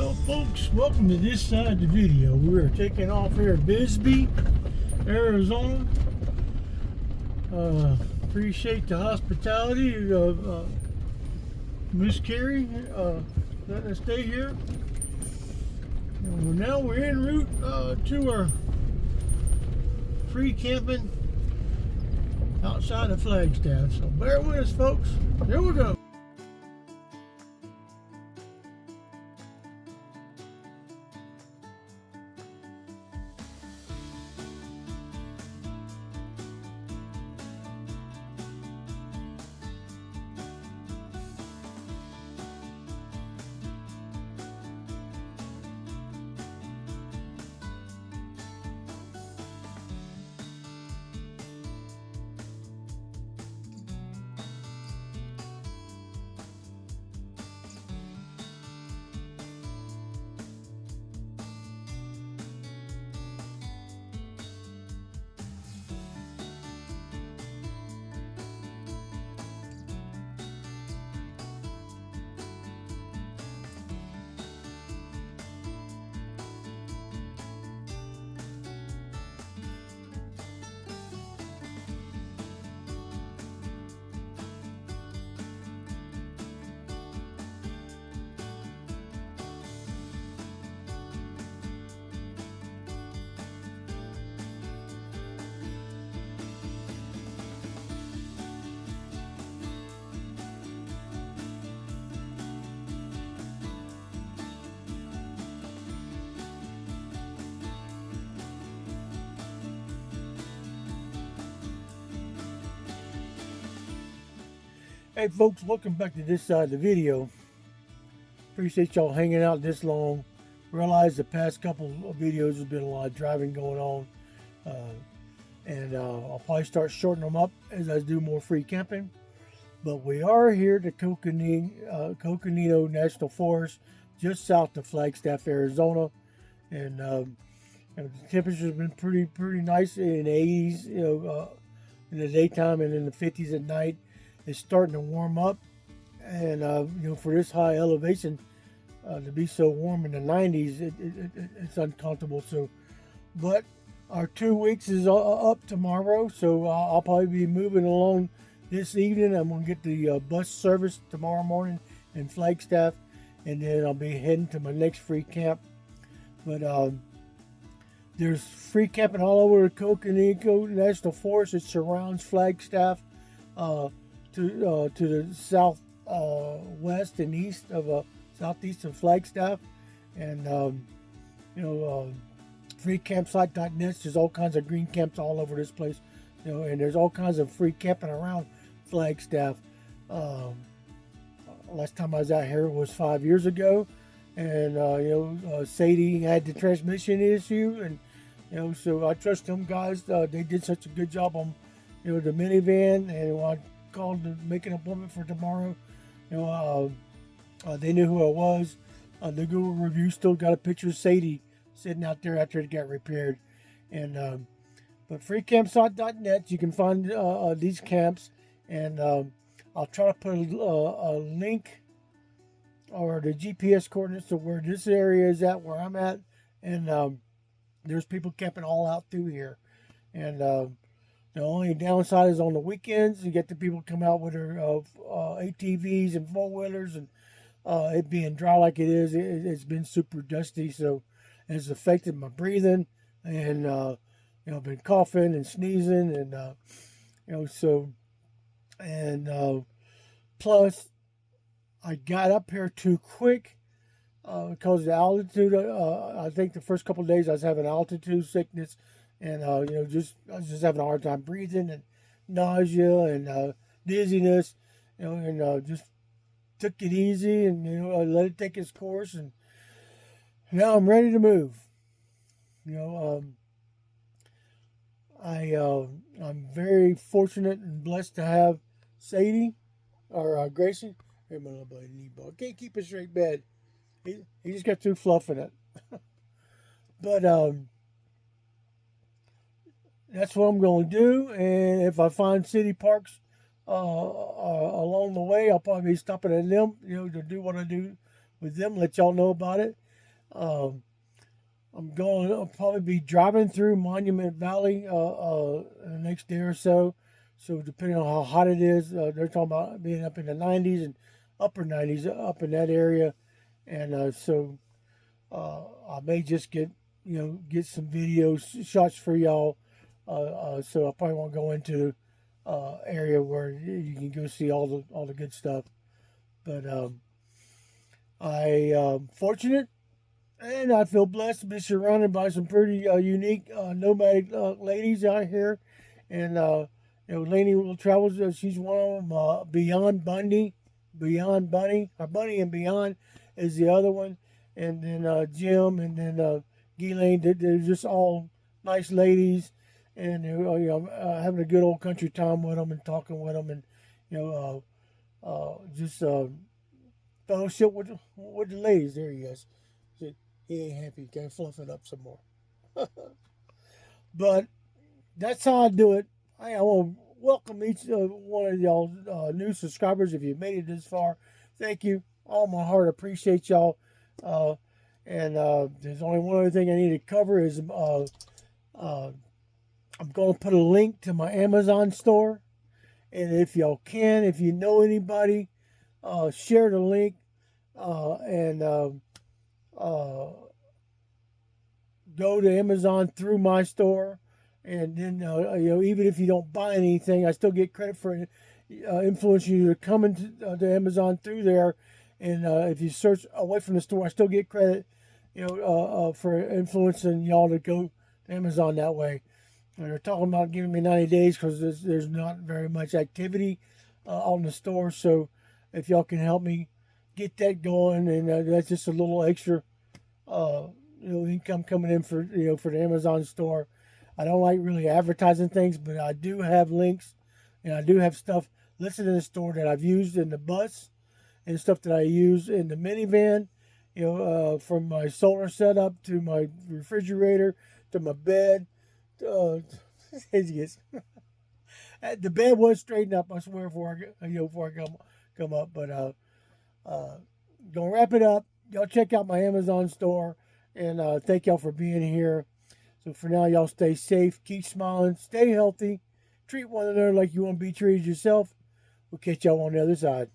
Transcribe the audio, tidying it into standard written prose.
Well, folks, welcome to this side of the video. We're taking off here at Bisbee, Arizona. Appreciate the hospitality of Miss Carrie letting us stay here. And now we're en route to our free camping outside of Flagstaff. So bear with us, folks. Here we go. Hey folks, welcome back to this side of the video. Appreciate y'all hanging out this long. Realize the past couple of videos there's been a lot of driving going on, and I'll probably start shortening them up as I do more free camping. But we are here to Coconino National Forest, just south of Flagstaff, Arizona, and the temperature's been pretty nice in the 80s, in the daytime, and in the 50s at night. It's starting to warm up, and for this high elevation to be so warm in the 90s, it's uncomfortable. So, but our 2 weeks is up tomorrow, so I'll probably be moving along this evening. I'm gonna get the bus service tomorrow morning in Flagstaff, and then I'll be heading to my next free camp. But there's free camping all over the Coconino National Forest. It surrounds Flagstaff. To the south west and east of southeast of Flagstaff, and freecampsite.net. There's all kinds of green camps all over this place, and there's all kinds of free camping around Flagstaff. Last time I was out here was 5 years ago, and Sadie had the transmission issue, and so I trust them guys. They did such a good job on the minivan, and when I called to make an appointment for tomorrow, they knew who I was. The Google review still got a picture of Sadie sitting out there after it got repaired. And but freecampsite.net, you can find these camps, and I'll try to put a link or the GPS coordinates to where this area is at, where I'm at, and there's people camping all out through here. And the only downside is on the weekends, you get the people come out with their ATVs and four-wheelers, and it being dry like it is, it's been super dusty, so it's affected my breathing, and I've been coughing and sneezing, and plus I got up here too quick because of the altitude. I think the first couple of days I was having altitude sickness. And I was just having a hard time breathing, and nausea and dizziness, and just took it easy, and I let it take its course, and now I'm ready to move. I'm very fortunate and blessed to have Sadie or Gracie. Hey, my little buddy, I can't keep a straight bed. He just got through fluffing it, but that's what I'm going to do. And if I find city parks along the way, I'll probably be stopping at them, to do what I do with them, let y'all know about it. I'm going to probably be driving through Monument Valley in the next day or so. So depending on how hot it is, they're talking about being up in the 90s and upper 90s up in that area, and I may just get some video shots for y'all. So I probably won't go into area where you can go see all the good stuff. But I fortunate and I feel blessed to be surrounded by some pretty unique nomadic ladies out here. And Lainey Will Travels, she's one of them. Beyond Bunny, or Bunny and Beyond is the other one. And then Jim, and then Ghislaine. They're just all nice ladies, and having a good old country time with them and talking with them, and you know, just fellowship with the ladies. There he is. He ain't happy. Can't fluff it up some more. But that's how I do it. I want to welcome each one of y'all new subscribers. If you've made it this far, thank you. All my heart, appreciate y'all. And there's only one other thing I need to cover is I'm going to put a link to my Amazon store. And if y'all can, if you know anybody, share the link and go to Amazon through my store. And then, even if you don't buy anything, I still get credit for influencing you to come into to Amazon through there. And if you search away from the store, I still get credit, for influencing y'all to go to Amazon that way. And they're talking about giving me 90 days because there's not very much activity on the store. So if y'all can help me get that going, and that's just a little extra, income coming in for the Amazon store. I don't like really advertising things, but I do have links, and I do have stuff listed in the store that I've used in the bus and stuff that I use in the minivan. From my solar setup to my refrigerator to my bed. The bed was straightened up, I swear, before I come up. But gonna wrap it up. Y'all check out my Amazon store, and thank y'all for being here. So for now, y'all stay safe, keep smiling, stay healthy, treat one another like you want to be treated yourself. We'll catch y'all on the other side.